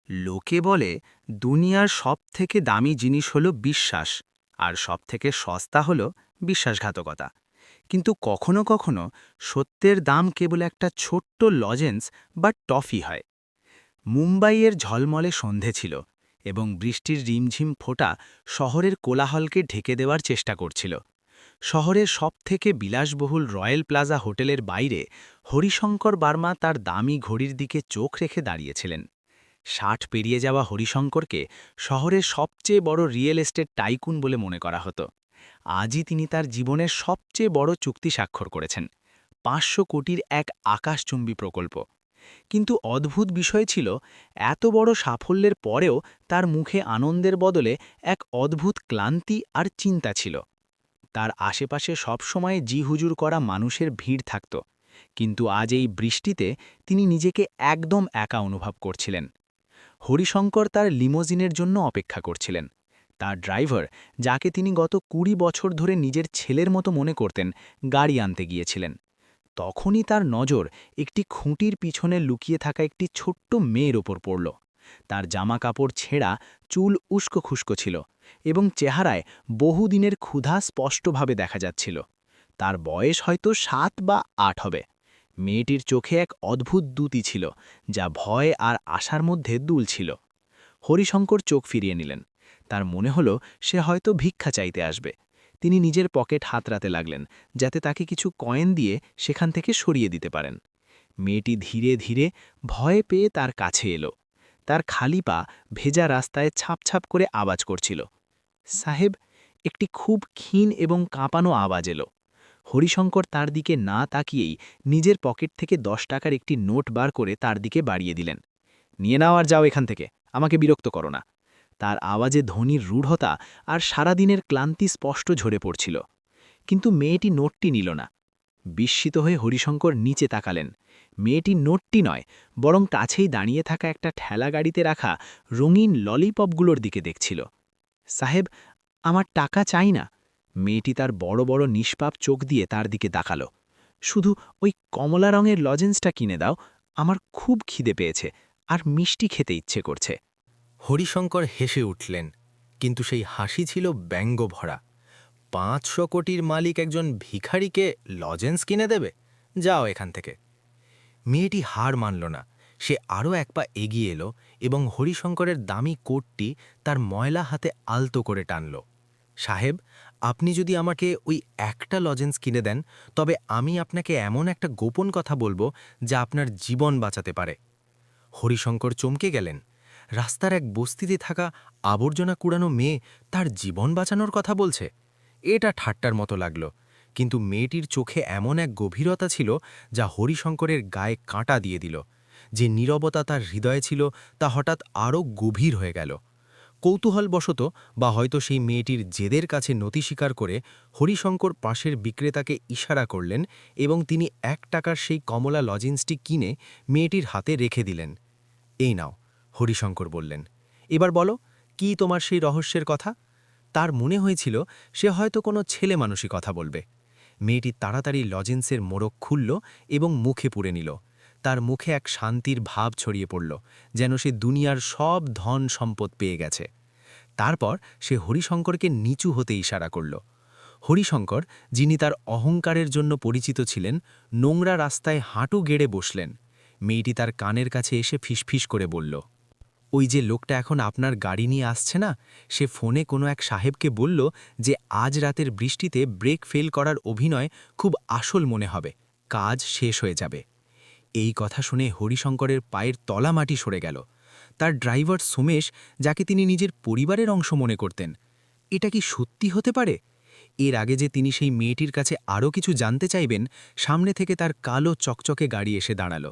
লোকে বলে দুনিয়ার সবথেকে দামি জিনিস হলো বিশ্বাস আর সবথেকে সস্তা হলো বিশ্বাসঘাতকতা। কিন্তু কখনো কখনো সত্যের দাম কেবল একটা ছোট্ট লজেন্স বা টফি হয়। মুম্বাইয়ের ঝলমলে সন্ধে ছিল এবং বৃষ্টির রিমঝিম ফোঁটা শহরের কোলাহলকে ঢেকে দেওয়ার চেষ্টা করছিল। শহরের সবথেকে বিলাসবহুল রয়্যাল প্লাজা হোটেলের বাইরে হরিশঙ্কর বার্মা তার দামি ঘড়ির দিকে চোখ রেখে দাঁড়িয়েছিলেন। ৬০ পেরিয়ে যাওয়া হরিশঙ্করকে শহরের সবচেয়ে বড় রিয়েল এস্টেট টাইকুন বলে মনে করা হতো। আজই তিনি তার জীবনের সবচেয়ে বড় চুক্তি স্বাক্ষর করেছেন, ৫০০ কোটির এক আকাশচুম্বী প্রকল্প। কিন্তু অদ্ভুত বিষয় ছিল, এত বড় সাফল্যের পরেও তার মুখে আনন্দের বদলে এক অদ্ভুত ক্লান্তি আর চিন্তা ছিল। তার আশেপাশে সবসময় জি হুজুর করা মানুষের ভিড় থাকত, কিন্তু আজ এই বৃষ্টিতে তিনি নিজেকে একদম একা অনুভব করছিলেন। হরিশঙ্কর তার লিমোজিনের জন্য অপেক্ষা করছিলেন। তার ড্রাইভার, যাকে তিনি গত ২০ বছর ধরে নিজের ছেলের মতো মনে করতেন, গাড়ি আনতে গিয়েছিলেন। তখনই তার নজর একটি খুঁটির পিছনে লুকিয়ে থাকা একটি ছোট্ট মেয়ের ওপর পড়ল। তার জামা কাপড় ছেঁড়া, চুল উস্কো খুস্কো ছিল এবং চেহারায় বহুদিনের ক্ষুধা স্পষ্টভাবে দেখা যাচ্ছিল। তার বয়স হয়তো ৭ বা ৮ হবে। মেয়েটির চোখে এক অদ্ভুত দ্যুতি ছিল, যা ভয় আর আশার মধ্যে দুলছিল। হরিশঙ্কর চোখ ফিরিয়ে নিলেন। তার মনে হলো সে হয়তো ভিক্ষা চাইতে আসবে। তিনি নিজের পকেট হাতড়াতে লাগলেন, যাতে তাকে কিছু কয়েন দিয়ে সেখান থেকে সরিয়ে দিতে পারেন। মেয়েটি ধীরে ধীরে ভয় পেয়ে তার কাছে এলো। তার খালি পা ভেজা রাস্তায় ছাপ ছাপ করে আওয়াজ করছিল। সাহেব, একটি খুব ক্ষীণ এবং কাঁপানো আওয়াজ এলো। হরিশঙ্কর তার দিকে না তাকিয়েই নিজের পকেট থেকে ১০ টাকার একটি নোট বার করে তার দিকে বাড়িয়ে দিলেন। নিয়ে নাও আর যাও এখান থেকে, আমাকে বিরক্ত করো না। তার আওয়াজে ধ্বনির রূঢ়তা আর সারাদিনের ক্লান্তি স্পষ্ট ঝরে পড়ছিল। কিন্তু মেয়েটি নোটটি নিল না। বিস্মিত হয়ে হরিশঙ্কর নিচে তাকালেন। মেয়েটি নোটটি নয়, বরং কাছেই দাঁড়িয়ে থাকা একটা ঠেলা গাড়িতে রাখা রঙিন ললিপপগুলোর দিকে দেখছিল। সাহেব, আমার টাকা চাই না। মেয়েটি তার বড় বড় নিষ্পাপ চোখ দিয়ে তার দিকে তাকালো। শুধু ওই কমলা রঙের লজেন্সটা কিনে দাও, আমার খুব খিদে পেয়েছে আর মিষ্টি খেতে ইচ্ছে করছে। হরিশঙ্কর হেসে উঠলেন, কিন্তু সেই হাসি ছিল ব্যঙ্গ ভরা। ৫০০ কোটির মালিক একজন ভিখারিকে লজেন্স কিনে দেবে? যাও এখান থেকে। মেয়েটি হার মানল না। সে আরও এক পা এগিয়ে এলো এবং হরিশঙ্করের দামি কোটটি তার ময়লা হাতে আলতো করে টানল। সাহেব, আপনি যদি আমাকে ওই একটা লজেন্স কিনে দেন, তবে আমি আপনাকে এমন একটা গোপন কথা বলবো যা আপনার জীবন বাঁচাতে পারে। হরিশঙ্কর চমকে গেলেন। রাস্তার এক বস্তিতে থাকা আবর্জনা কুড়ানো মেয়ে তার জীবন বাঁচানোর কথা বলছে। এটা ঠাট্টার মতো লাগল, কিন্তু মেয়েটির চোখে এমন এক গভীরতা ছিল যা হরিশঙ্করের গায়ে কাঁটা দিয়ে দিল। যে নীরবতা তার হৃদয়ে ছিল, তা হঠাৎ আরও গভীর হয়ে গেল। কৌতূহলবশত বা হয়তো সেই মেয়েটির জেদের কাছে নতি স্বীকার করে হরিশঙ্কর পাশের বিক্রেতাকে ইশারা করলেন এবং তিনি ১ টাকার সেই কমলা লজেন্সটি কিনে মেয়েটির হাতে রেখে দিলেন। এই নাও, হরিশঙ্কর বললেন। এবার বলো, কি তোমার সেই রহস্যের কথা? তার মনে হয়েছিল সে হয়তো কোনো ছেলে মানুষই কথা বলবে। মেয়েটি তাড়াতাড়ি লজেন্সের মোড়ক খুলল এবং মুখে পুরে নিল। তার মুখে এক শান্তির ভাব ছড়িয়ে পড়ল, যেন সে দুনিয়ার সব ধন সম্পদ পেয়ে গেছে। তারপর সে হরিশঙ্করকে নিচু হতে ইশারা করল। হরিশঙ্কর, যিনি তার অহংকারের জন্য পরিচিত ছিলেন, নোংরা রাস্তায় হাঁটু গেড়ে বসলেন। মেয়েটি তার কানের কাছে এসে ফিসফিস করে বলল, ওই যে লোকটা এখন আপনার গাড়ি নিয়ে আসছে না, সে ফোনে কোনো এক সাহেবকে বলল যে আজ রাতের বৃষ্টিতে ব্রেক ফেল করার অভিনয় খুব আসল মনে হবে, কাজ শেষ হয়ে যাবে। এই কথা শুনে হরিশঙ্করের পায়ের তলা মাটি সরে গেল। তার ড্রাইভার সোমেশ, যাকে তিনি নিজের পরিবারের অংশ মনে করতেন, এটা কি সত্যি হতে পারে? এর আগে যে তিনি সেই মেয়েটির কাছে আরও কিছু জানতে চাইবেন, সামনে থেকে তার কালো চকচকে গাড়ি এসে দাঁড়াল।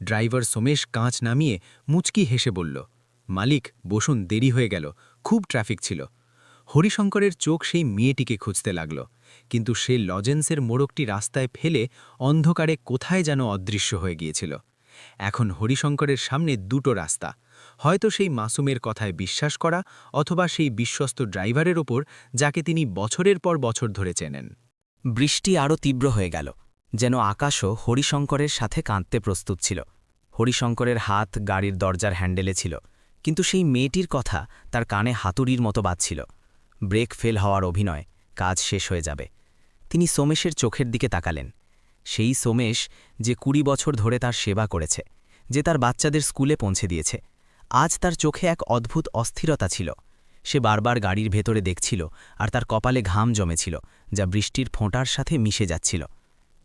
ড্রাইভার সোমেশ কাঁচ নামিয়ে মুচকি হেসে বলল, মালিক বসুন, দেরি হয়ে গেল, খুব ট্রাফিক ছিল। হরিশঙ্করের চোখ সেই মেয়েটিকে খুঁজতে লাগল, কিন্তু সে লজেন্সের মোড়কটি রাস্তায় ফেলে অন্ধকারে কোথায় যেন অদৃশ্য হয়ে গিয়েছিল। এখন হরিশঙ্করের সামনে দুটো রাস্তা, হয়তো সেই মাসুমের কথায় বিশ্বাস করা, অথবা সেই বিশ্বস্ত ড্রাইভারের ওপর, যাকে তিনি বছরের পর বছর ধরে চেনেন। বৃষ্টি আরও তীব্র হয়ে গেল, যেন আকাশও হরিশঙ্করের সাথে কাঁদতে প্রস্তুত ছিল। হরিশঙ্করের হাত গাড়ির দরজার হ্যান্ডেলে ছিল, কিন্তু সেই মেয়েটির কথা তার কানে হাতুড়ির মতো বাজছিল। ব্রেক ফেল হওয়ার অভিনয়, কাজ শেষ হয়ে যাবে। তিনি সোমেশের চোখের দিকে তাকালেন। সেই সোমেশ যে ২০ বছর ধরে তার সেবা করেছে, যে তার বাচ্চাদের স্কুলে পৌঁছে দিয়েছে। আজ তার চোখে এক অদ্ভুত অস্থিরতা ছিল। সে বারবার গাড়ির ভেতরে দেখছিল, আর তার কপালে ঘাম জমেছিল, যা বৃষ্টির ফোঁটার সাথে মিশে যাচ্ছিল।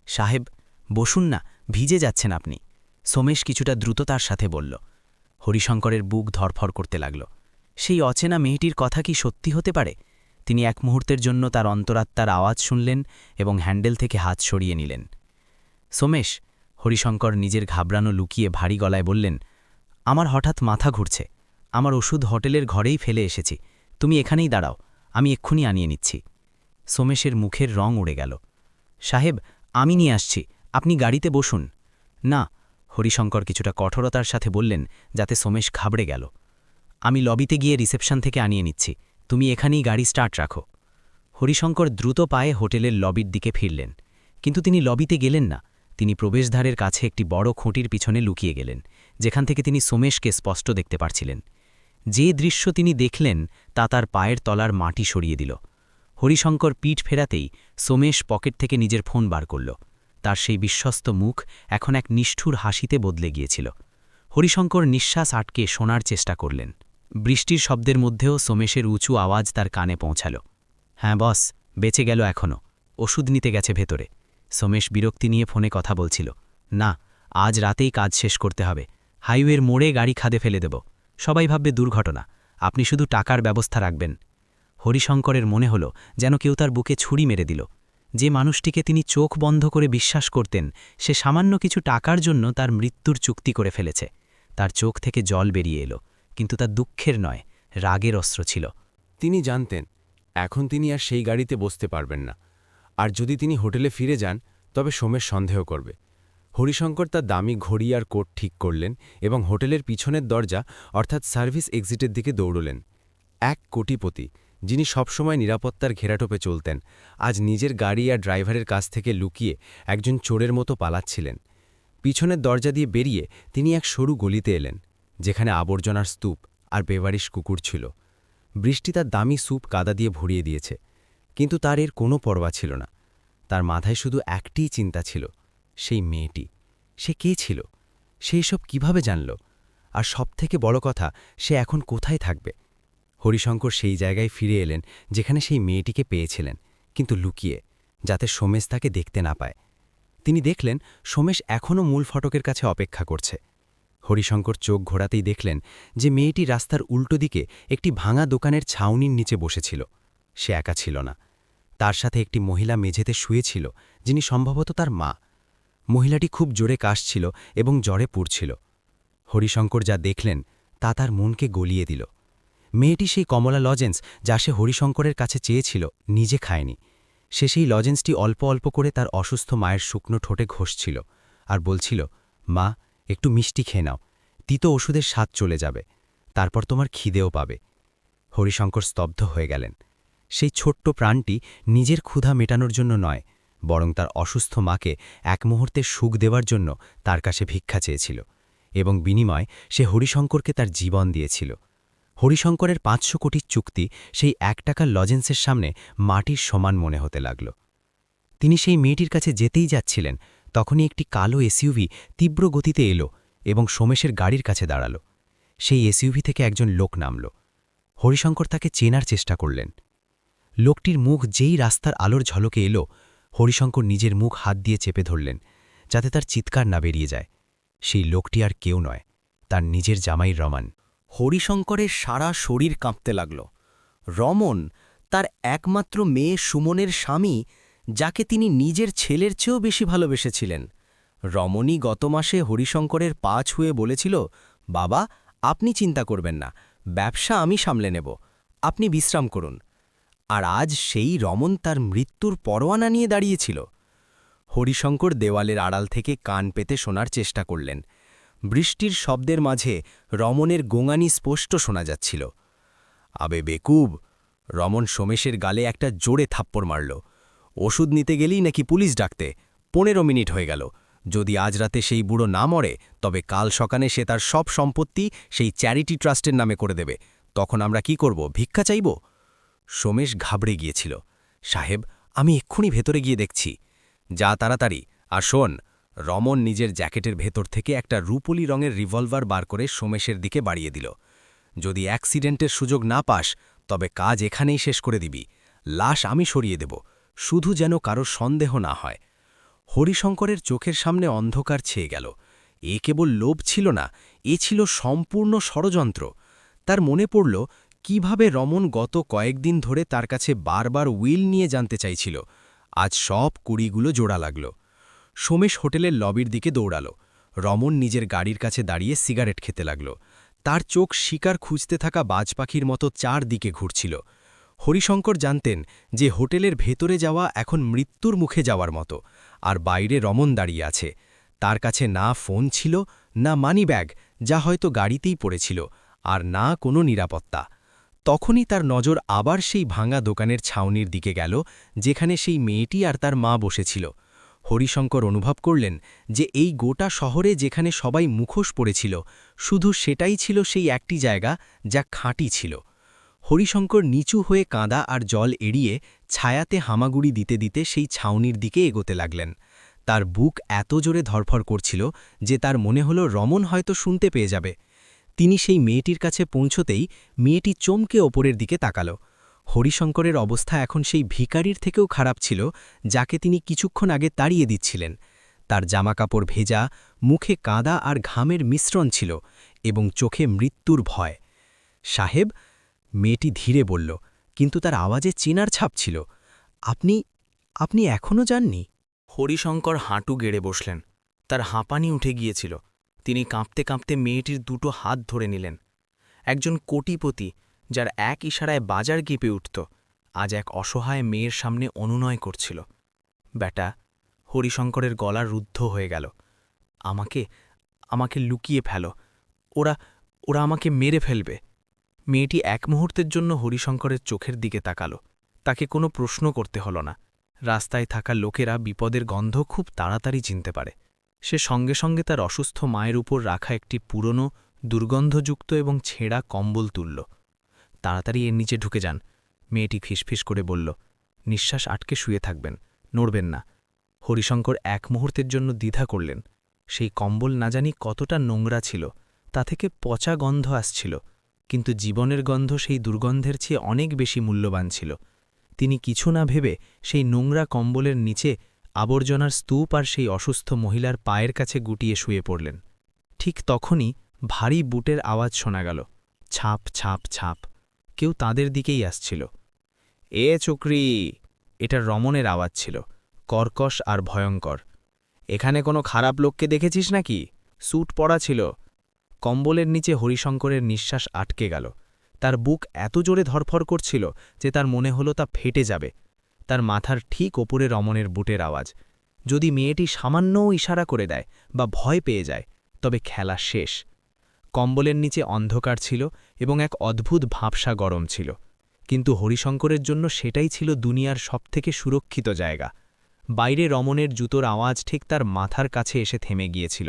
সাহেব, বসুন না, ভিজে যাচ্ছেন আপনি, সোমেশ কিছুটা দ্রুততার সাথে বলল। হরিশঙ্করের বুক ধরফর করতে লাগল। সেই অচেনা মেয়েটির কথা কি সত্যি হতে পারে? তিনি এক মুহূর্তের জন্য তার অন্তরাত্মার আওয়াজ শুনলেন এবং হ্যান্ডেল থেকে হাত সরিয়ে নিলেন। সোমেশ, হরিশঙ্কর নিজের ঘাবড়ানো লুকিয়ে ভারী গলায় বললেন, আমার হঠাৎ মাথা ঘুরছে। আমার ওষুধ হোটেলের ঘরেই ফেলে এসেছি। তুমি এখানেই দাঁড়াও, আমি এক্ষুনি আনিয়ে নিচ্ছি। সোমেশের মুখের রং উড়ে গেল। সাহেব, আমি নিয়ে আসছি, আপনি গাড়িতে বসুন। না, হরিশঙ্কর কিছুটা কঠোরতার সাথে বললেন, যাতে সোমেশ ঘাবড়ে গেল। আমি লবিতে গিয়ে রিসেপশন থেকে আনিয়ে নিচ্ছি, তুমি এখানেই গাড়ি স্টার্ট রাখো। হরিশঙ্কর দ্রুত পায়ে হোটেলের লবির দিকে ফিরলেন। কিন্তু তিনি লবিতে গেলেন না। তিনি প্রবেশদ্বারের কাছে একটি বড় খুঁটির পিছনে লুকিয়ে গেলেন, যেখান থেকে তিনি সোমেশকে স্পষ্ট দেখতে পারছিলেন। যে দৃশ্য তিনি দেখলেন তা তার পায়ের তলার মাটি সরিয়ে দিল। হরিশঙ্কর পিঠ ফেরাতেই সোমেশ পকেট থেকে নিজের ফোন বার করল। তার সেই বিশ্বস্ত মুখ এখন এক নিষ্ঠুর হাসিতে বদলে গিয়েছিল। হরিশঙ্কর নিঃশ্বাস আটকে শোনার চেষ্টা করলেন। বৃষ্টির শব্দের মধ্যেও সোমেশের উঁচু আওয়াজ তার কানে পৌঁছাল। হ্যাঁ বস, বেঁচে গেল এখনও। ওষুধ নিতে গেছে ভেতরে। সোমেশ বিরক্তি নিয়ে ফোনে কথা বলছিল। না, আজ রাতেই কাজ শেষ করতে হবে। হাইওয়ের মোড়ে গাড়ি খাদে ফেলে দেব। সবাই ভাববে দুর্ঘটনা। আপনি শুধু টাকার ব্যবস্থা রাখবেন। হরিশঙ্করের মনে হল যেন কেউ তার বুকে ছুরি মেরে দিল। যে মানুষটিকে তিনি চোখ বন্ধ করে বিশ্বাস করতেন, সে সামান্য কিছু টাকার জন্য তার মৃত্যুর চুক্তি করে ফেলেছে। তার চোখ থেকে জল বেরিয়ে এলো, কিন্তু তার দুঃখের নয়, রাগের অস্ত্র ছিল। তিনি জানতেন এখন তিনি আর সেই গাড়িতে বসতে পারবেন না। আর যদি তিনি হোটেলে ফিরে যান, তবে সোমেশ সন্দেহ করবে। হরিশঙ্কর তার দামি ঘড়ি আর কোট ঠিক করলেন এবং হোটেলের পিছনের দরজা অর্থাৎ সার্ভিস এক্সিটের দিকে দৌড়লেন। এক কোটিপতি, যিনি সবসময় নিরাপত্তার ঘেরাটোপে চলতেন, আজ নিজের গাড়ি আর ড্রাইভারের কাছ থেকে লুকিয়ে একজন চোরের মতো পালাচ্ছিলেন। পিছনের দরজা দিয়ে বেরিয়ে তিনি এক সরু গলিতে এলেন, যেখানে আবর্জনার স্তূপ আর বেবারিশ কুকুর ছিল। বৃষ্টি তার দামি স্যুপ কাদা দিয়ে ভরিয়ে দিয়েছে, কিন্তু তার এর কোনো পরোয়া ছিল না। তার মাথায় শুধু একটিই চিন্তা ছিল, সেই মেয়েটি। সে কে ছিল? সে এসব কীভাবে জানল? আর সবথেকে বড় কথা, সে এখন কোথায় থাকবে? হরিশঙ্কর সেই জায়গায় ফিরে এলেন যেখানে সেই মেয়েটিকে পেয়েছিলেন, কিন্তু লুকিয়ে, যাতে সোমেশ তাকে দেখতে না পায়। তিনি দেখলেন সোমেশ এখনও মূল ফটকের কাছে অপেক্ষা করছে। হরিশঙ্কর চোখ ঘোরাতেই দেখলেন যে মেয়েটি রাস্তার উল্টো দিকে একটি ভাঙা দোকানের ছাউনির নিচে বসেছিল। সে একা ছিল না, তার সাথে একটি মহিলা মেঝেতে শুয়েছিল, যিনি সম্ভবত তার মা। মহিলাটি খুব জোরে কাশছিল এবং জ্বরে পুড়ছিল। হরিশঙ্কর যা দেখলেন তা তার মনকে গলিয়ে দিল। মেয়েটি সেই কমলা লজেন্স যা সে হরিশঙ্করের কাছে চেয়েছিল, নিজে খায়নি। সে সেই লজেন্সটি অল্প অল্প করে তার অসুস্থ মায়ের শুকনো ঠোঁটে ঘষছিল আর বলছিল, মা, একটু মিষ্টি খেয়ে নাও, তিতো ওষুধের স্বাদ চলে যাবে, তারপর তোমার খিদেও পাবে। হরিশঙ্কর স্তব্ধ হয়ে গেলেন। সেই ছোট্ট প্রাণটি নিজের ক্ষুধা মেটানোর জন্য নয়, বরং তার অসুস্থ মাকে এক মুহূর্তে সুখ দেওয়ার জন্য তার কাছে ভিক্ষা চেয়েছিল, এবং বিনিময়ে সে হরিশঙ্করকে তার জীবন দিয়েছিল। হরিশঙ্করের ৫০০ কোটির চুক্তি সেই ১ টাকার লজেন্সের সামনে মাটির সমান মনে হতে লাগল। তিনি সেই মেয়েটির কাছে যেতেই যাচ্ছিলেন, তখনই একটি কালো এসইউভি তীব্র গতিতে এলো এবং সোমেশের গাড়ির কাছে দাঁড়াল। সেই এসইউভি থেকে একজন লোক নামল। হরিশঙ্কর তাকে চেনার চেষ্টা করলেন। লোকটির মুখ যেই রাস্তার আলোর ঝলকে এলো, হরিশঙ্কর নিজের মুখ হাত দিয়ে চেপে ধরলেন, যাতে তার চিৎকার না বেরিয়ে যায়। সেই লোকটি আর কেউ নয়, তার নিজের জামাই রমান। হরিশঙ্করের সারা শরীর কাঁপতে লাগল। রমন, তার একমাত্র মেয়ে সুমনের স্বামী, যাকে তিনি নিজের ছেলের চেয়েও বেশি ভালোবেসেছিলেন। রমণী গত মাসে হরিশঙ্করের পা ছুঁয়ে বলেছিল, বাবা, আপনি চিন্তা করবেন না, ব্যবসা আমি সামলে নেব, আপনি বিশ্রাম করুন। আর আজ সেই রমন তার মৃত্যুর পরোয়ানা নিয়ে দাঁড়িয়েছিল। হরিশঙ্কর দেওয়ালের আড়াল থেকে কান পেতে শোনার চেষ্টা করলেন। বৃষ্টির শব্দের মাঝে রমনের গোঙানি স্পষ্ট শোনা যাচ্ছিল। আবে বেকুব! রমন সোমেশের গালে একটা জোরে থাপ্পড় মারল। ওষুধ নিতে গেলেই নাকি পুলিশ ডাকতে? ১৫ মিনিট হয়ে গেল, যদি আজ রাতে সেই বুড়ো না মরে তবে কাল সকালে সে তার সব সম্পত্তি সেই চ্যারিটি ট্রাস্টের নামে করে দেবে। তখন আমরা কি করব, ভিক্ষা চাইব? সোমেশ ঘাবড়ে গিয়েছিল। সাহেব, আমি এক্ষুনি ভেতরে গিয়ে দেখছি। যা তাড়াতাড়ি। আর শোন, রমন নিজের জ্যাকেটের ভেতর থেকে একটা রূপলি রঙের রিভলভার বার করে সোমেশের দিকে বাড়িয়ে দিল। যদি অ্যাক্সিডেন্টের সুযোগ না পাস তবে কাজ এখানেই শেষ করে দিবি। লাশ আমি সরিয়ে দেব, শুধু যেন কারো সন্দেহ না হয়। হরিশঙ্করের চোখের সামনে অন্ধকার ছেয়ে গেল। এ কেবল লোভ ছিল না, এ ছিল সম্পূর্ণ ষড়যন্ত্র। তার মনে পড়ল কিভাবে রমন গত কয়েকদিন ধরে তার কাছে বারবার উইল নিয়ে জানতে চাইছিল। আজ সব কুড়িগুলো জোড়া লাগল। সোমেশ হোটেলের লবির দিকে দৌড়াল। রমন নিজের গাড়ির কাছে দাঁড়িয়ে সিগারেট খেতে লাগল। তার চোখ শিকার খুঁজতে থাকা বাজ পাখির মতো চারদিকে ঘুরছিল। হরিশঙ্কর জানতেন যে হোটেলের ভেতরে যাওয়া এখন মৃত্যুর মুখে যাওয়ার মতো, আর বাইরে রমন দাঁড়িয়ে আছে। তার কাছে না ফোন ছিল, না মানিব্যাগ, যা হয়তো গাড়িতেই পড়েছিল, আর না কোনো নিরাপত্তা। তখনই তার নজর আবার সেই ভাঙা দোকানের ছাউনির দিকে গেল, যেখানে সেই মেয়েটি আর তার মা বসেছিল। হরিশঙ্কর অনুভব করলেন যে এই গোটা শহরে যেখানে সবাই মুখোশ পড়েছিল, শুধু সেটাই ছিল সেই একটি জায়গা যা খাঁটি ছিল। হরিশঙ্কর নিচু হয়ে কাঁদা আর জল এড়িয়ে ছায়াতে হামাগুড়ি দিতে দিতে সেই ছাউনির দিকে এগোতে লাগলেন। তার বুক এত জোরে ধরফর করছিল যে তার মনে হলো রমন হয়তো শুনতে পেয়ে যাবে। তিনি সেই মেয়েটির কাছে পৌঁছতেই মেয়েটি চমকে ওপরের দিকে তাকাল। হরিশঙ্করের অবস্থা এখন সেই ভিখারির থেকেও খারাপ ছিল, যাকে তিনি কিছুক্ষণ আগে তাড়িয়ে দিচ্ছিলেন। তার জামাকাপড় ভেজা, মুখে কাঁদা আর ঘামের মিশ্রণ ছিল, এবং চোখে মৃত্যুর ভয়। সাহেব, মেয়েটি ধীরে বলল, কিন্তু তার আওয়াজে চেনার ছাপ ছিল। আপনি আপনি এখনও যাননি? হরিশঙ্কর হাঁটু গেড়ে বসলেন। তার হাঁপানি উঠে গিয়েছিল। তিনি কাঁপতে কাঁপতে মেয়েটির দুটো হাত ধরে নিলেন। একজন কোটিপতি, যার এক ইশারায় বাজার কেঁপে উঠত, আজ এক অসহায় মেয়ের সামনে অনুনয় করছিল। ব্যাটা, হরিশঙ্করের গলা রুদ্ধ হয়ে গেল। আমাকে আমাকে লুকিয়ে ফেলো, ওরা ওরা আমাকে মেরে ফেলবে। মেয়েটি এক মুহূর্তের জন্য হরিশঙ্করের চোখের দিকে তাকাল। তাকে কোনো প্রশ্ন করতে হল না। রাস্তায় থাকা লোকেরা বিপদের গন্ধ খুব তাড়াতাড়ি চিনতে পারে। সে সঙ্গে সঙ্গে তার অসুস্থ মায়ের উপর রাখা একটি পুরনো, দুর্গন্ধযুক্ত এবং ছেঁড়া কম্বল তুলল। তাড়াতাড়ি এর নিচে ঢুকে যান, মেয়েটি ফিসফিস করে বলল। নিঃশ্বাস আটকে শুয়ে থাকবেন, নড়বেন না। হরিশঙ্কর এক মুহূর্তের জন্য দ্বিধা করলেন। সেই কম্বল না জানি কতটা নোংরা ছিল, তা থেকে পচা গন্ধ আসছিল, কিন্তু জীবনের গন্ধ সেই দুর্গন্ধের চেয়ে অনেক বেশি মূল্যবান ছিল। তিনি কিছু না ভেবে সেই নোংরা কম্বলের নিচে আবর্জনার স্তূপ আর সেই অসুস্থ মহিলার পায়ের কাছে গুটিয়ে শুয়ে পড়লেন। ঠিক তখনই ভারী বুটের আওয়াজ শোনা গেল। ছাপ ছাপ ছাপ। কেউ তাদের দিকেই আসছিল। এ চক্রি! এটা রমনের আওয়াজ ছিল, কর্কশ আর ভয়ঙ্কর। এখানে কোনো খারাপ লোককে দেখেছিস নাকি? স্যুট পরা ছিল। কম্বলের নিচে হরিশঙ্করের নিঃশ্বাস আটকে গেল। তার বুক এত জোরে ধরফর করছিল যে তার মনে হলো তা ফেটে যাবে। তার মাথার ঠিক ওপরে রমনের বুটের আওয়াজ। যদি মেয়েটি সামান্যও ইশারা করে দেয় বা ভয় পেয়ে যায়, তবে খেলা শেষ। কম্বলের নিচে অন্ধকার ছিল এবং এক অদ্ভুত ভাবসা গরম ছিল, কিন্তু হরিশঙ্করের জন্য সেটাই ছিল দুনিয়ার সবথেকে সুরক্ষিত জায়গা। বাইরে রমনের জুতোর আওয়াজ ঠিক তার মাথার কাছে এসে থেমে গিয়েছিল।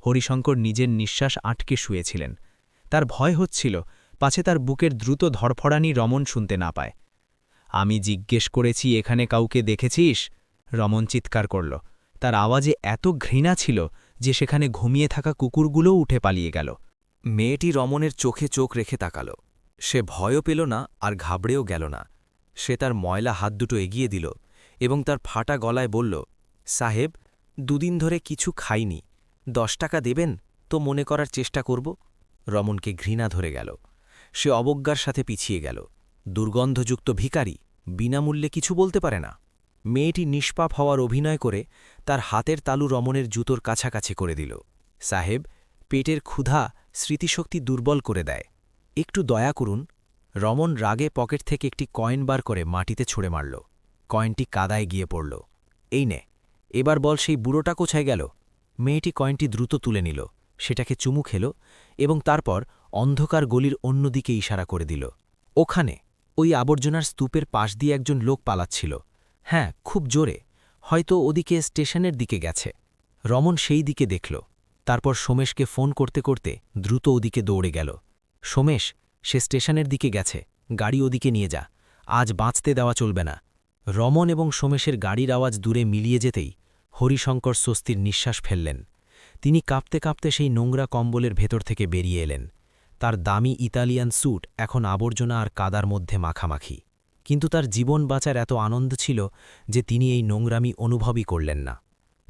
হরিশঙ্কর নিজের নিঃশ্বাস আটকে শুয়েছিলেন। তার ভয় হচ্ছিল পাছে তার বুকের দ্রুত ধরফড়ানি রমন শুনতে না পায়। আমি জিজ্ঞেস করেছি, এখানে কাউকে দেখেছিস? রমন চিৎকার করল। তার আওয়াজে এত ঘৃণা ছিল যে সেখানে ঘুমিয়ে থাকা কুকুরগুলোও উঠে পালিয়ে গেল। মেয়েটি রমনের চোখে চোখ রেখে তাকাল। সে ভয়ও পেল না আর ঘাবড়েও গেল না। সে তার ময়লা হাত দুটো এগিয়ে দিল এবং তার ফাটা গলায় বলল, সাহেব, দুদিন ধরে কিছু খাইনি, 10 টাকা দেবেন তো মনে করার চেষ্টা করব। রমনকে ঘৃণা ধরে গেল। সে অবজ্ঞার সাথে পিছিয়ে গেল। দুর্গন্ধযুক্ত ভিখারি বিনামূল্যে কিছু বলতে পারে না। মেয়েটি নিষ্পাপ হওয়ার অভিনয় করে তার হাতের তালু রমনের জুতোর কাছাকাছি করে দিল। সাহেব, পেটের ক্ষুধা স্মৃতিশক্তি দুর্বল করে দেয়, একটু দয়া করুন। রমন রাগে পকেট থেকে একটি কয়েন বার করে মাটিতে ছুঁড়ে মারল। কয়েনটি কাদায় গিয়ে পড়ল। এই নে, এবার বল সেই বুড়োটা কোথায় গেল? মেয়েটি কয়েনটি দ্রুত তুলে নিল, সেটাকে চুমু খেল এবং তারপর অন্ধকার গলির অন্যদিকে ইশারা করে দিল। ওখানে, ওই আবর্জনার স্তূপের পাশ দিয়ে একজন লোক পালাচ্ছিল। হ্যাঁ, খুব জোরে, হয়তো ওদিকে স্টেশনের দিকে গেছে। রমন সেই দিকে দেখল, তারপর সোমেশকে ফোন করতে করতে দ্রুত ওদিকে দৌড়ে গেল। সোমেশ, সে স্টেশনের দিকে গেছে, গাড়ি ওদিকে নিয়ে যা, আজ বাঁচতে দেওয়া চলবে না। রমন এবং সোমেশের গাড়ির আওয়াজ দূরে মিলিয়ে যেতেই হরিশঙ্কর স্বস্তির নিঃশ্বাস ফেললেন। তিনি কাঁপতে কাঁপতে সেই নোংরা কম্বলের ভেতর থেকে বেরিয়ে এলেন। তার দামি ইতালিয়ান স্যুট এখন আবর্জনা আর কাদার মধ্যে মাখামাখি, কিন্তু তার জীবন বাঁচার এত আনন্দ ছিল যে তিনি এই নোংরামি অনুভবই করলেন না।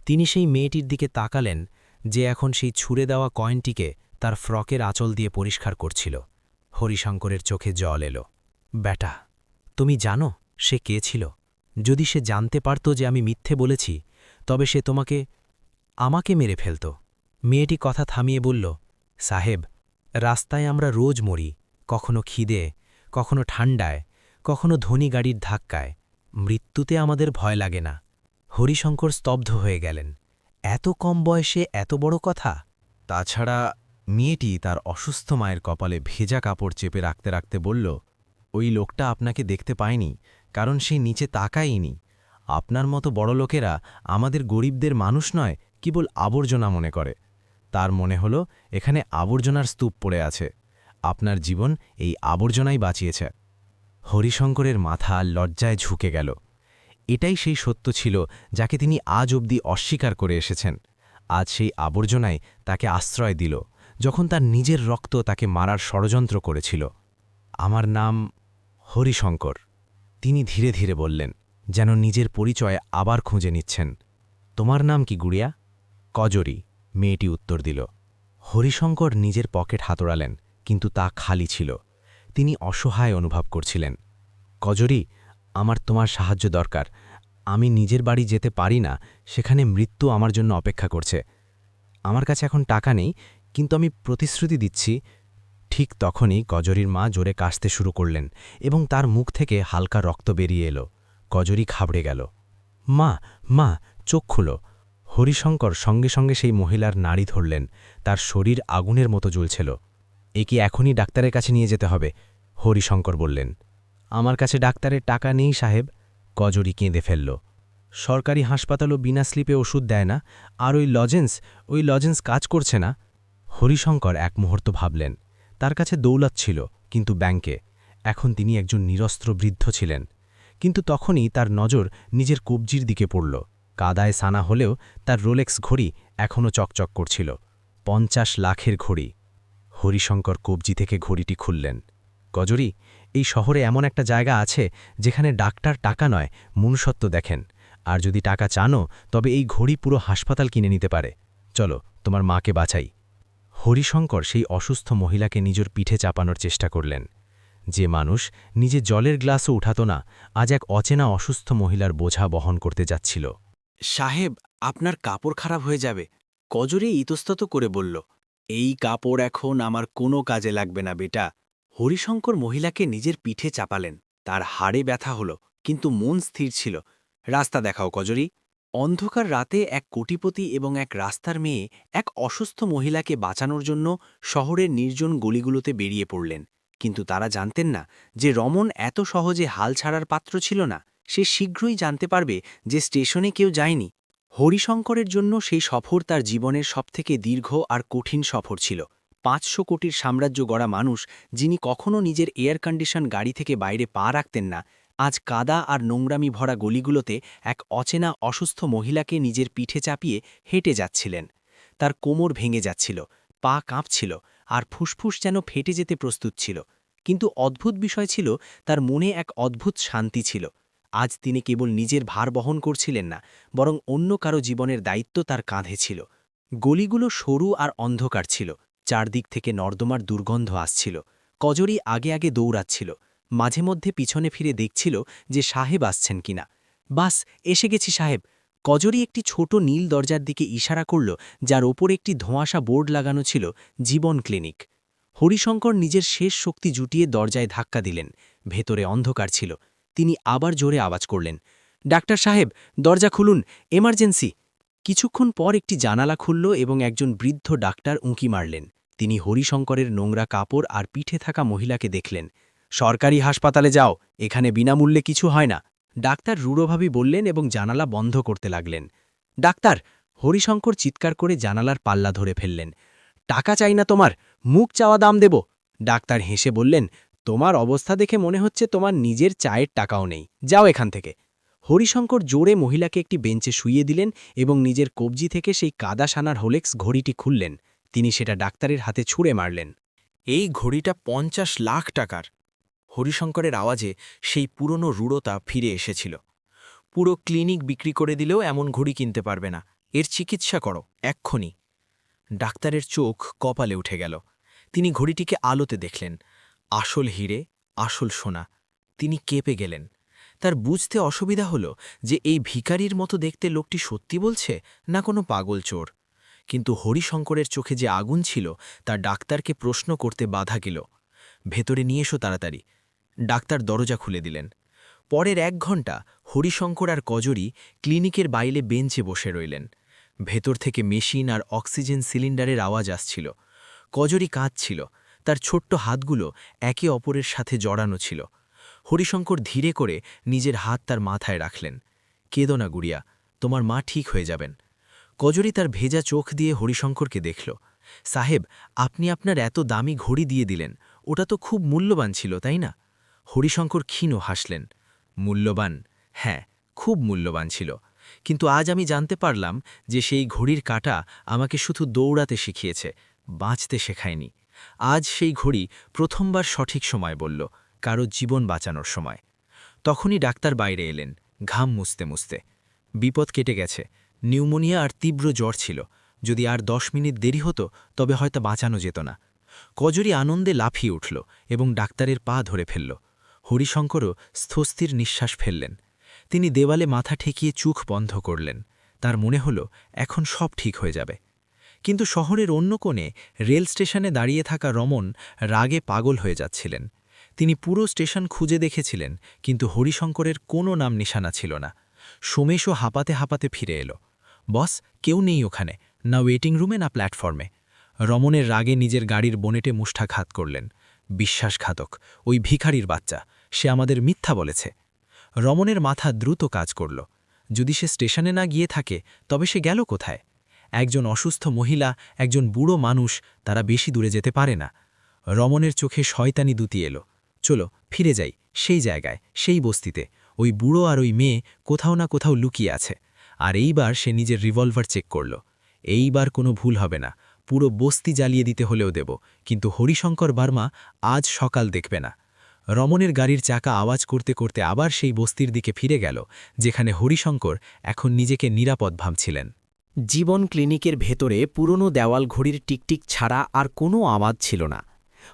তিনি সেই মেয়েটির দিকে তাকালেন যে এখন সেই ছুঁড়ে দেওয়া কয়েনটিকে তার ফ্রকের আঁচল দিয়ে পরিষ্কার করছিল। হরিশঙ্করের চোখে জল এলো। ব্যাটা, তুমি জানো সে কে ছিল? যদি সে জানতে পারত যে আমি মিথ্যে বলেছি, তবে সে আমাকে মেরে ফেলত। মেয়েটি কথা থামিয়ে বলল, সাহেব, রাস্তায় আমরা রোজ মরি, কখনো খিদে, কখনো ঠান্ডায়, কখনো ধনী গাড়ির ধাক্কায়। মৃত্যুতে আমাদের ভয় লাগে না। হরিশঙ্কর স্তব্ধ হয়ে গেলেন। এত কম বয়সে এত বড় কথা! তাছাড়া মেয়েটি তার অসুস্থ মায়ের কপালে ভেজা কাপড় চেপে রাখতে রাখতে বলল, ওই লোকটা আপনাকে দেখতে পায়নি, কারণ সে নিচে তাকায়নি। আপনার মতো বড় লোকেরা আমাদের গরিবদের মানুষ নয়, কেবল আবর্জনা মনে করে। তার মনে হল এখানে আবর্জনার স্তূপ পড়ে আছে। আপনার জীবন এই আবর্জনাই বাঁচিয়েছে। হরিশঙ্করের মাথা লজ্জায় ঝুঁকে গেল। এটাই সেই সত্য ছিল যাকে তিনি আজ অবধি অস্বীকার করে এসেছেন। আজ সেই আবর্জনায় তাকে আশ্রয় দিল, যখন তার নিজের রক্ত তাকে মারার ষড়যন্ত্র করেছিল। আমার নাম হরিশঙ্কর, তিনি ধীরে ধীরে বললেন, যেন নিজের পরিচয় আবার খুঁজে নিচ্ছেন। তোমার নাম কি গুড়িয়া? কজরি, মেয়েটি উত্তর দিল। হরিশঙ্কর নিজের পকেট হাতড়ালেন, কিন্তু তা খালি ছিল। তিনি অসহায় অনুভব করছিলেন। কজরি, আমার তোমার সাহায্য দরকার। আমি নিজের বাড়ি যেতে পারি না, সেখানে মৃত্যু আমার জন্য অপেক্ষা করছে। আমার কাছে এখন টাকা নেই, কিন্তু আমি প্রতিশ্রুতি দিচ্ছি। ঠিক তখনই কজরির মা জোরে কাশতে শুরু করলেন এবং তার মুখ থেকে হালকা রক্ত বেরিয়ে এলো। কজরি ঘাবড়ে গেল। মা, মা, চোখ খুলো। হরিশঙ্কর সঙ্গে সঙ্গে সেই মহিলার নাড়ি ধরলেন। তার শরীর আগুনের মতো জ্বলছিল। একে এখনই ডাক্তারের কাছে নিয়ে যেতে হবে, হরিশঙ্কর বললেন। আমার কাছে ডাক্তারের টাকা নেই সাহেব, কজরি কেঁদে ফেলল। সরকারি হাসপাতালও বিনা স্লিপে ওষুধ দেয় না, আর ওই লজেন্স কাজ করছে না। হরিশঙ্কর এক মুহূর্ত ভাবলেন। তার কাছে দৌলত ছিল, কিন্তু ব্যাংকে। এখন তিনি একজন নিরস্ত্র বৃদ্ধ ছিলেন। কিন্তু তখনই তার নজর নিজের কবজির দিকে পড়ল। কাদায় সানা হলেও তার রোলেক্স ঘড়ি এখনও চকচক করছিল। 50 লাখের ঘড়ি। হরিশঙ্কর কবজি থেকে ঘড়িটি খুললেন। কজরি, এই শহরে এমন একটা জায়গা আছে যেখানে ডাক্তার টাকা নয়, মনুষ্যত্ব দেখেন। আর যদি টাকা চানো, তবে এই ঘড়ি পুরো হাসপাতাল কিনে নিতে পারে। চলো, তোমার মাকে বাঁচাই। হরিশঙ্কর সেই অসুস্থ মহিলাকে নিজের পিঠে চাপানোর চেষ্টা করলেন। যে মানুষ নিজে জলের গ্লাসও উঠাত না, আজ এক অচেনা অসুস্থ মহিলার বোঝা বহন করতে যাচ্ছিল। সাহেব, আপনার কাপড় খারাপ হয়ে যাবে, কজরি ইতস্তত করে বলল। এই কাপড় এখন আমার কোনো কাজে লাগবে না বেটা। হরিশঙ্কর মহিলাকে নিজের পিঠে চাপালেন। তার হাড়ে ব্যথা হল, কিন্তু মন স্থির ছিল। রাস্তা দেখাও কজরি। অন্ধকার রাতে এক কোটিপতি এবং এক রাস্তার মেয়ে এক অসুস্থ মহিলাকে বাঁচানোর জন্য শহরের নির্জন গলিগুলোতে বেরিয়ে পড়লেন। কিন্তু তারা জানতেন না যে রমন এত সহজে হাল ছাড়ার পাত্র ছিল না। সে শীঘ্রই জানতে পারবে যে স্টেশনে কেউ যায়নি। হরিশঙ্করের জন্য সেই সফর তার জীবনের সবথেকে দীর্ঘ আর কঠিন সফর ছিল। 500 কোটির সাম্রাজ্য গড়া মানুষ, যিনি কখনও নিজের এয়ার কন্ডিশন গাড়ি থেকে বাইরে পা রাখতেন না, আজ কাদা আর নোংরামি ভরা গলিগুলোতে এক অচেনা অসুস্থ মহিলাকে নিজের পিঠে চাপিয়ে হেঁটে যাচ্ছিলেন। তার কোমর ভেঙে যাচ্ছিল, পা কাঁপছিল, আর ফুসফুস যেন ফেটে যেতে প্রস্তুত ছিল। কিন্তু অদ্ভুত বিষয় ছিল, তার মনে এক অদ্ভুত শান্তি ছিল। আজ তিনি কেবল নিজের ভার বহন করছিলেন না, বরং অন্য কারো জীবনের দায়িত্ব তার কাঁধে ছিল। গলিগুলো সরু আর অন্ধকার ছিল, চারদিক থেকে নর্দমার দুর্গন্ধ আসছিল। কজরি আগে আগে দৌড়াচ্ছিল, মাঝে মধ্যে পিছনে ফিরে দেখছিল যে সাহেব আসছেন কিনা। বাস, এসে গেছি সাহেব। কজরি একটি ছোট নীল দরজার দিকে ইশারা করল, যার ওপর একটি ধোঁয়াশা বোর্ড লাগানো ছিল, জীবন ক্লিনিক। হরিশঙ্কর নিজের শেষ শক্তি জুটিয়ে দরজায় ধাক্কা দিলেন। ভেতরে অন্ধকার ছিল। তিনি আবার জোরে আওয়াজ করলেন, ডাক্তার সাহেব, দরজা খুলুন, এমার্জেন্সি। কিছুক্ষণ পর একটি জানালা খুলল এবং একজন বৃদ্ধ ডাক্তার উঁকি মারলেন। তিনি হরিশঙ্করের নোংরা কাপড় আর পিঠে থাকা মহিলাকে দেখলেন। সরকারি হাসপাতালে যাও, এখানে বিনামূল্যে কিছু হয় না, ডাক্তার রূঢ়ভাবে বললেন এবং জানালা বন্ধ করতে লাগলেন। ডাক্তার, হরিশঙ্কর চিৎকার করে জানালার পাল্লা ধরে ফেললেন। টাকা চাই না তোমার, মুখ চাওয়া দাম দেব। ডাক্তার হেসে বললেন, তোমার অবস্থা দেখে মনে হচ্ছে তোমার নিজের চায়ের টাকাও নেই, যাও এখান থেকে। হরিশঙ্কর জোরে মহিলাকে একটি বেঞ্চে শুইয়ে দিলেন এবং নিজের কবজি থেকে সেই কাদা সানার হোলেক্স ঘড়িটি খুললেন। তিনি সেটা ডাক্তারের হাতে ছুঁড়ে মারলেন। এই ঘড়িটা 50 লাখ টাকার। হরিশঙ্করের আওয়াজে সেই পুরনো রূঢ়তা ফিরে এসেছিল। পুরো ক্লিনিক বিক্রি করে দিলেও এমন ঘড়ি কিনতে পারবে না। এর চিকিৎসা করো, এক্ষুনি। ডাক্তারের চোখ কপালে উঠে গেল। তিনি ঘড়িটিকে আলোতে দেখলেন। আসল হিরে, আসল সোনা। তিনি কেঁপে গেলেন। তার বুঝতে অসুবিধা হলো যে এই ভিখারির মতো দেখতে লোকটি সত্যি বলছে না কোনো পাগল চোর। কিন্তু হরিশঙ্করের চোখে যে আগুন ছিল তা ডাক্তারকে প্রশ্ন করতে বাধা গেল। ভেতরে নিয়ে এসো তাড়াতাড়ি। ডাক্তার দরজা খুলে দিলেন। পরের 1 ঘণ্টা হরিশঙ্কর আর কজরি ক্লিনিকের বাইরে বেঞ্চে বসে রইলেন। ভেতর থেকে মেশিন আর অক্সিজেন সিলিন্ডারের আওয়াজ আসছিল। কজরি কাঁদছিল। তার ছোট্ট হাতগুলো একে অপরের সাথে জড়ানো ছিল। হরিশঙ্কর ধীরে করে নিজের হাত তার মাথায় রাখলেন। কেঁদো না গুড়িয়া, তোমার মা ঠিক হয়ে যাবেন। কজরি তার ভেজা চোখ দিয়ে হরিশঙ্করকে দেখল। সাহেব, আপনি আপনার এত দামি ঘড়ি দিয়ে দিলেন, ওটা তো খুব মূল্যবান ছিল, তাই না? হরিশঙ্কর ক্ষীণ হাসলেন। মূল্যবান? হ্যাঁ, খুব মূল্যবান ছিল। কিন্তু আজ আমি জানতে পারলাম যে সেই ঘড়ির কাঁটা আমাকে শুধু দৌড়াতে শিখিয়েছে, বাঁচতে শেখায়নি। আজ সেই ঘড়ি প্রথমবার সঠিক সময় বলল, কারো জীবন বাঁচানোর সময়। তখনই ডাক্তার বাইরে এলেন, ঘাম মুছতে মুছতে। বিপদ কেটে গেছে। নিউমোনিয়া আর তীব্র জ্বর ছিল। যদি আর 10 মিনিট দেরি হতো তবে হয়তো বাঁচানো যেত না। কজরি আনন্দে লাফিয়ে উঠল এবং ডাক্তারের পা ধরে ফেলল। হরিশঙ্করও স্থস্থির নিঃশ্বাস ফেললেন। তিনি দেওয়ালে মাথা ঠেকিয়ে চোখ বন্ধ করলেন। তার মনে হল এখন সব ঠিক হয়ে যাবে। কিন্তু শহরের অন্য কোণে রেল স্টেশনে দাঁড়িয়ে থাকা রমন রাগে পাগল হয়ে যাচ্ছিলেন। তিনি পুরো স্টেশন খুঁজে দেখেছিলেন, কিন্তু হরিশঙ্করের কোনো নাম নিশানা ছিল না। সোমেশও হাঁপাতে হাঁপাতে ফিরে এলো। বস, কেউ নেই ওখানে, না ওয়েটিং রুমে না প্ল্যাটফর্মে। রমনের রাগে নিজের গাড়ির বনেটে মুষ্ঠাঘাত করলেন। বিশ্বাসঘাতক, ওই ভিখারির বাচ্চা, সে আমাদের মিথ্যা বলেছে। রমনের মাথা দ্রুত কাজ করল। যদি সে স্টেশনে না গিয়ে থাকে তবে সে গেল কোথায়? একজন অসুস্থ মহিলা, একজন বুড়ো মানুষ, তারা বেশি দূরে যেতে পারে না। রমনের চোখে শয়তানি দুতি এলো। চলো ফিরে যাই সেই জায়গায়, সেই বস্তিতে। ওই বুড়ো আর ওই মেয়ে কোথাও না কোথাও লুকিয়ে আছে। আর এইবার সে নিজের রিভলভার চেক করল। এইবার কোনো ভুল হবে না, পুরো বস্তি জ্বালিয়ে দিতে হলেও দেব, কিন্তু হরিশঙ্কর বার্মা আজ সকাল দেখবে না। রমনের গাড়ির চাকা আওয়াজ করতে করতে আবার সেই বস্তির দিকে ফিরে গেল, যেখানে হরিশঙ্কর এখন নিজেকে নিরাপদ ভাবছিলেন। জীবন ক্লিনিকের ভেতরে পুরনো দেওয়াল ঘড়ির টিকটিক ছাড়া আর কোনো আওয়াজ ছিল না।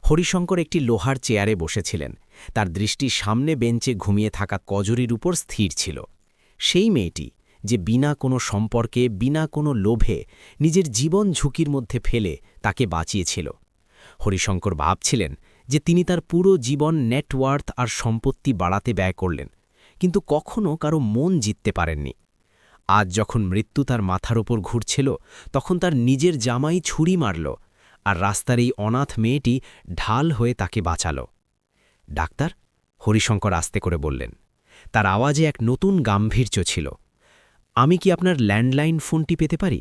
হরিশঙ্কর একটি লোহার চেয়ারে বসেছিলেন। তার দৃষ্টি সামনে বেঞ্চে ঘুমিয়ে থাকা কজরির উপর স্থির ছিল। সেই মেয়েটি যে বিনা কোনো সম্পর্কে, বিনা কোনো লোভে নিজের জীবন ঝুঁকির মধ্যে ফেলে তাকে বাঁচিয়েছিল। হরিশঙ্কর ভাবছিলেন যে তিনি তার পুরো জীবন নেটওয়ার্থ আর সম্পত্তি বাড়াতে ব্যয় করলেন, কিন্তু কখনও কারো মন জিততে পারেননি। আজ যখন মৃত্যু তার মাথার ওপর ঘুরছিল, তখন তার নিজের জামাই ছুরি মারল, আর রাস্তার এই অনাথ মেয়েটি ঢাল হয়ে তাকে বাঁচাল। ডাক্তার, হরিশঙ্কর আস্তে করে বললেন। তার আওয়াজে এক নতুন গাম্ভীর্য ছিল। আমি কি আপনার ল্যান্ডলাইন ফোনটি পেতে পারি?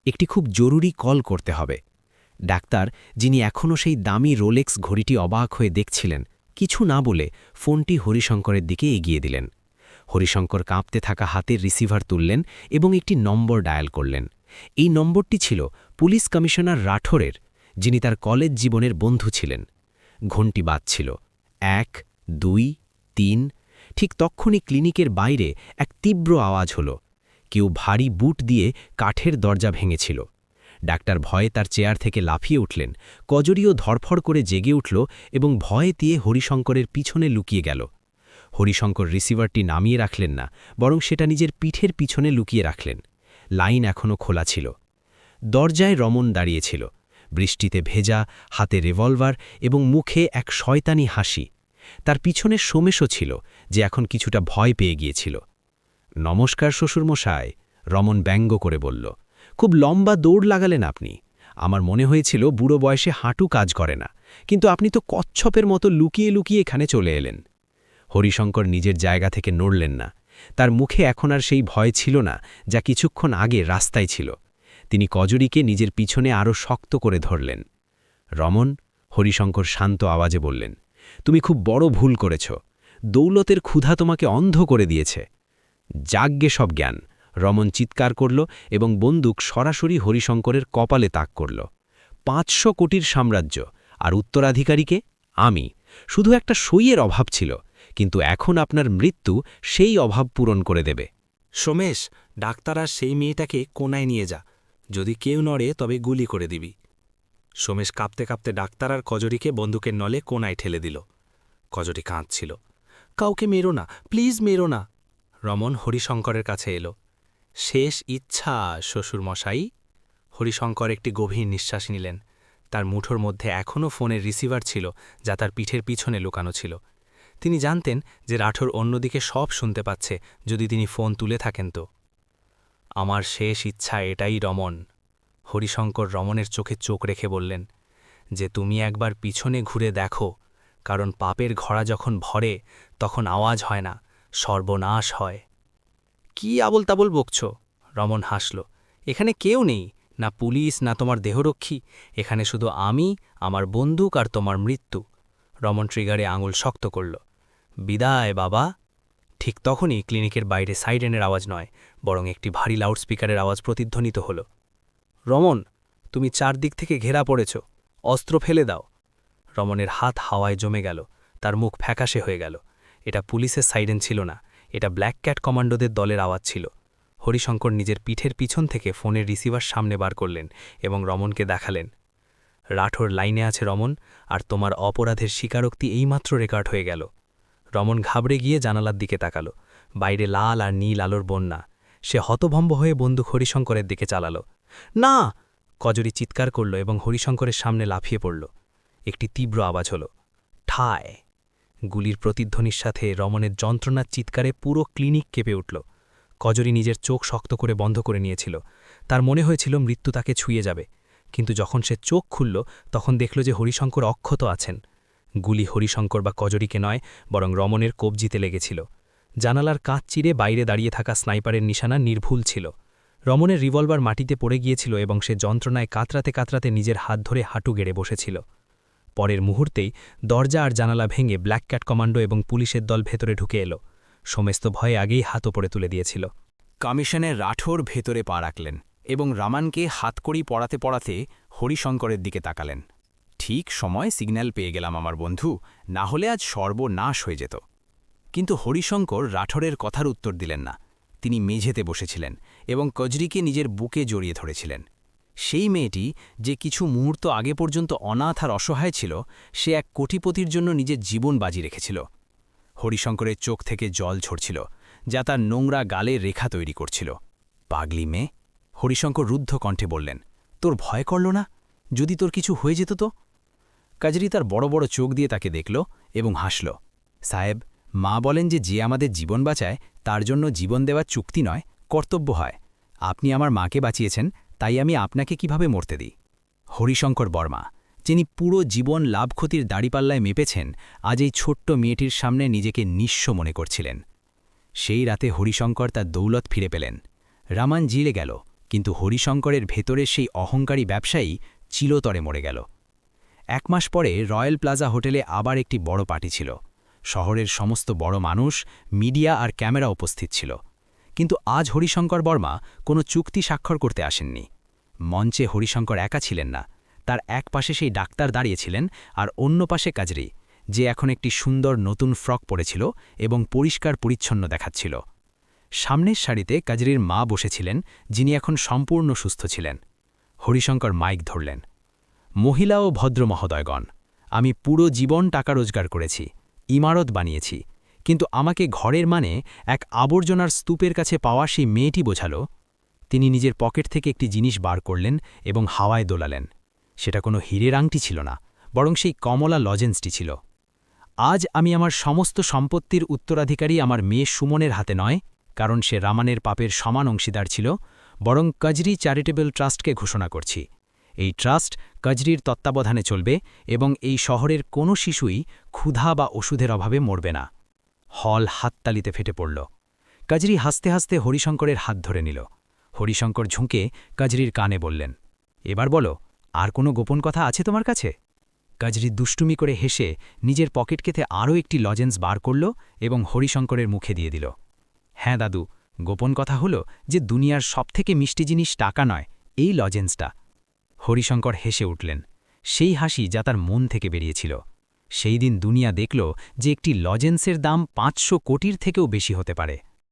একটি খুব জরুরি কল করতে হবে। ডাক্তার, যিনি এখনও সেই দামি রোলেক্স ঘড়িটি অবাক হয়ে দেখছিলেন, কিছু না বলে ফোনটি হরিশঙ্করের দিকে এগিয়ে দিলেন। হরিশঙ্কর কাঁপতে থাকা হাতের রিসিভার তুললেন এবং একটি নম্বর ডায়াল করলেন। এই নম্বরটি ছিল পুলিশ কমিশনার রাঠোরের, যিনি তার কলেজ জীবনের বন্ধু ছিলেন। ঘণ্টি বাজছিল 1, 2, 3। ঠিক তক্ষুনি ক্লিনিকের বাইরে এক তীব্র আওয়াজ হল। কেউ ভারী বুট দিয়ে কাঠের দরজা ভেঙেছিল। ডাক্তার ভয়ে তার চেয়ার থেকে লাফিয়ে উঠলেন। কজরিও ধরফড় করে জেগে উঠল এবং ভয়ে দিয়ে হরিশঙ্করের পিছনে লুকিয়ে গেল। হরিশঙ্কর রিসিভারটি নামিয়ে রাখলেন না, বরং সেটা নিজের পিঠের পিছনে লুকিয়ে রাখলেন। লাইন এখনও খোলা ছিল। দরজায় রমন দাঁড়িয়েছিল, বৃষ্টিতে ভেজা, হাতে রিভলভার এবং মুখে এক শয়তানি হাসি। তার পিছনে সোমেশও ছিল, যে এখন কিছুটা ভয় পেয়ে গিয়েছিল। নমস্কার শ্বশুরমশাই, রমন ব্যঙ্গ করে বলল। খুব লম্বা দৌড় লাগালেন আপনি। আমার মনে হয়েছিল বুড়ো বয়সে হাঁটু কাজ করে না, কিন্তু আপনি তো কচ্ছপের মতো লুকিয়ে লুকিয়ে এখানে চলে এলেন। হরিশঙ্কর নিজের জায়গা থেকে নড়লেন না। তার মুখে এখন আর সেই ভয় ছিল না যা কিছুক্ষণ আগে রাস্তায় ছিল। তিনি কজরিকে নিজের পিছনে আরও শক্ত করে ধরলেন। রমন, হরিশঙ্কর শান্ত আওয়াজে বললেন, তুমি খুব বড় ভুল করেছ। দৌলতের ক্ষুধা তোমাকে অন্ধ করে দিয়েছে। যাজ্ঞে সব জ্ঞান, রমন চিৎকার করল এবং বন্দুক সরাসরি হরিশঙ্করের কপালে তাক করল। 500 কোটির সাম্রাজ্য, আর উত্তরাধিকারীকে আমি। শুধু একটা সইয়ের অভাব ছিল, কিন্তু এখন আপনার মৃত্যু সেই অভাব পূরণ করে দেবে। সোমেশ, ডাক্তার আর সেই মেয়েটাকে কোনায় নিয়ে যা। যদি কেউ নড়ে তবে গুলি করে দিবি। সোমেশ কাঁপতে কাঁপতে ডাক্তার আর কজরিকে বন্দুকের নলে কোনায় ঠেলে দিল। কজরি কাঁদছিল। কাউকে মেরো না, প্লিজ মেরো না। রমন হরিশঙ্করের কাছে এলো। শেষ ইচ্ছা শ্বশুরমশাই। হরিশঙ্কর একটি গভীর নিঃশ্বাস নিলেন। তার মুঠোর মধ্যে এখনও ফোনের রিসিভার ছিল, যা তার পিঠের পিছনে লুকানো ছিল। তিনি জানতেন যে রাঠোর অন্যদিকে সব শুনতে পাচ্ছে যদি তিনি ফোন তুলে থাকেন তো। আমার শেষ ইচ্ছা এটাই রমন। হরিশঙ্কর রমনের চোখে চোখ রেখে বললেন যে তুমি একবার পিছনে ঘুরে দেখো, কারণ পাপের ঘোড়া যখন ভরে তখন আওয়াজ হয় না, সর্বনাশ হয়। কি আবল তাবল বকছ? রমন হাসল। এখানে কেউ নেই, না পুলিশ না তোমার দেহরক্ষী। এখানে শুধু আমি, আমার বন্দুক আর তোমার মৃত্যু। রমন ট্রিগারে আঙুল শক্ত করল। বিদায় বাবা। ঠিক তখনই ক্লিনিকের বাইরে সাইরেনের আওয়াজ নয়, বরং একটি ভারী লাউডস্পিকারের আওয়াজ প্রতিধ্বনিত হল। রমন, তুমি চারদিক থেকে ঘেরা পড়েছ, অস্ত্র ফেলে দাও। রমনের হাত হাওয়ায় জমে গেল, তার মুখ ফ্যাকাশে হয়ে গেল। এটা পুলিশের সাইরেন ছিল না, এটা ব্ল্যাক ক্যাট কমান্ডোদের দলের আওয়াজ ছিল। হরিশঙ্কর নিজের পিঠের পিছন থেকে ফোনের রিসিভার সামনে বার করলেন এবং রমনকে দেখালেন। রাঠোর লাইনে আছে রমন, আর তোমার অপরাধের স্বীকারোক্তি এইমাত্র রেকর্ড হয়ে গেল। রমন ঘাবড়ে গিয়ে জানালার দিকে তাকাল। বাইরে লাল আর নীল আলোর বন্যা। সে হতভম্ব হয়ে বন্দুক হরিশঙ্করের দিকে চালাল। না! কজরি চিৎকার করল এবং হরিশঙ্করের সামনে লাফিয়ে পড়ল। একটি তীব্র আওয়াজ হল, ঠায়। গুলির প্রতিধ্বনির সাথে রমনের যন্ত্রণার চিৎকারে পুরো ক্লিনিক কেঁপে উঠল। কজরি নিজের চোখ শক্ত করে বন্ধ করে নিয়েছিল। তার মনে হয়েছিল মৃত্যু তাকে ছুঁয়ে যাবে, কিন্তু যখন সে চোখ খুলল তখন দেখল যে হরিশঙ্কর অক্ষত আছেন। গুলি হরিশঙ্কর বা কজরিকে নয়, বরং রমনের কবজিতে লেগেছিল। জানালার কাঁচ চিরে বাইরে দাঁড়িয়ে থাকা স্নাইপারের নিশানা নির্ভুল ছিল। রমনের রিভলভার মাটিতে পড়ে গিয়েছিল এবং সে যন্ত্রণায় কাতরাতে কাতরাতে নিজের হাত ধরে হাঁটু গেড়ে বসেছিল। পরের মুহূর্তেই দরজা আর জানালা ভেঙে ব্ল্যাক ক্যাট কমান্ডো এবং পুলিশের দল ভেতরে ঢুকে এলো। সমস্ত ভয়ে আগেই হাত ওপরে তুলে দিয়েছিল। কমিশনের রাঠোর ভেতরে পা রাখলেন এবং রামানকে হাতকড়ি পড়াতে পড়াতে হরিশঙ্করের দিকে তাকালেন। ঠিক সময় সিগন্যাল পেয়ে গেলাম আমার বন্ধু, না হলে আজ সর্বনাশ হয়ে যেত। কিন্তু হরিশঙ্কর রাঠোরের কথার উত্তর দিলেন না। তিনি মেঝেতে বসেছিলেন এবং কজরিকে নিজের বুকে জড়িয়ে ধরেছিলেন। সেই মেয়েটি যে কিছু মুহূর্ত আগে পর্যন্ত অনাথ আর অসহায় ছিল, সে এক কোটিপতির জন্য নিজের জীবন বাজি রেখেছিল। হরিশঙ্করের চোখ থেকে জল ঝরছিল, যা তার নোংরা গালে রেখা তৈরি করছিল। পাগলি মেয়ে, হরিশঙ্কর রুদ্ধ কণ্ঠে বললেন, তোর ভয় করল না? যদি তোর কিছু হয়ে যেত তো? কাজরি তার বড় বড় চোখ দিয়ে তাকে দেখল এবং হাসল। সাহেব, মা বলেন যে আমাদের জীবন বাঁচায় তার জন্য জীবন দেওয়ার চুক্তি নয়, কর্তব্য হয়। আপনি আমার মাকে বাঁচিয়েছেন, তাই আমি আপনাকে কিভাবে মরতে দিই? হরিশঙ্কর বর্মা, যিনি পুরো জীবন লাভ ক্ষতির দাড়িপাল্লায় মেপেছেন, আজ এই ছোট্ট মেয়েটির সামনে নিজেকে নিঃস্ব মনে করছিলেন। সেই রাতে হরিশঙ্কর তার দৌলত ফিরে পেলেন। রামান জিলে গেল, কিন্তু হরিশঙ্করের ভেতরের সেই অহংকারী ব্যবসায়ী চিরতরে মরে গেল। 1 মাস পরে রয়্যাল প্লাজা হোটেলে আবার একটি বড় পার্টি ছিল। শহরের সমস্ত বড় মানুষ, মিডিয়া আর ক্যামেরা উপস্থিত ছিল। কিন্তু আজ হরিশঙ্কর বর্মা কোনো চুক্তি স্বাক্ষর করতে আসেননি। মঞ্চে হরিশঙ্কর একা ছিলেন না, তার এক পাশে সেই ডাক্তার দাঁড়িয়েছিলেন আর অন্য পাশে কাজরি, যে এখন একটি সুন্দর নতুন ফ্রক পরেছিল এবং পরিষ্কার পরিচ্ছন্ন দেখাচ্ছিল। সামনের সারিতে কাজরির মা বসেছিলেন, যিনি এখন সম্পূর্ণ সুস্থ ছিলেন। হরিশঙ্কর মাইক ধরলেন, মহিলা ও ভদ্র মহোদয়গণ, আমি পুরো জীবন টাকা রোজগার করেছি, ইমারত বানিয়েছি, কিন্তু আমাকে ঘরের মানে এক আবর্জনার স্তূপের কাছে পাওয়া সেই মেয়েটি বোঝাল। তিনি নিজের পকেট থেকে একটি জিনিস বার করলেন এবং হাওয়ায় দোলালেন। সেটা কোনো হীরের আংটি ছিল না, বরং সেই কমলা লজেন্সটি ছিল। আজ আমি আমার সমস্ত সম্পত্তির উত্তরাধিকারী আমার মেয়ে সুমনের হাতে নয়, কারণ সে রামানের পাপের সমান অংশীদার ছিল, বরং কজরি চ্যারিটেবল ট্রাস্টকে ঘোষণা করছি। এই ট্রাস্ট কজরির তত্ত্বাবধানে চলবে এবং এই শহরের কোনো শিশুই ক্ষুধা বা ওষুধের অভাবে মরবে না। হল হাততালিতে ফেটে পড়ল। কজরি হাসতে হাসতে হরিশঙ্করের হাত ধরে নিল। হরিশঙ্কর ঝুঁকে কাজরির কানে বললেন, এবার বলো, আর কোনো গোপন কথা আছে তোমার কাছে? কাজরি দুষ্টুমি করে হেসে নিজের পকেট কেটে আরও একটি লজেন্স বার করল এবং হরিশঙ্করের মুখে দিয়ে দিল। হ্যাঁ দাদু, গোপন কথা হলো যে দুনিয়ার সবথেকে মিষ্টি জিনিস টাকা নয়, এই লজেন্সটা। হরিশঙ্কর হেসে উঠলেন, সেই হাসি যা তার মন থেকে বেরিয়েছিল। সেই দিন দুনিয়া দেখল যে একটি লজেন্সের দাম 500 কোটির থেকেও বেশি হতে পারে।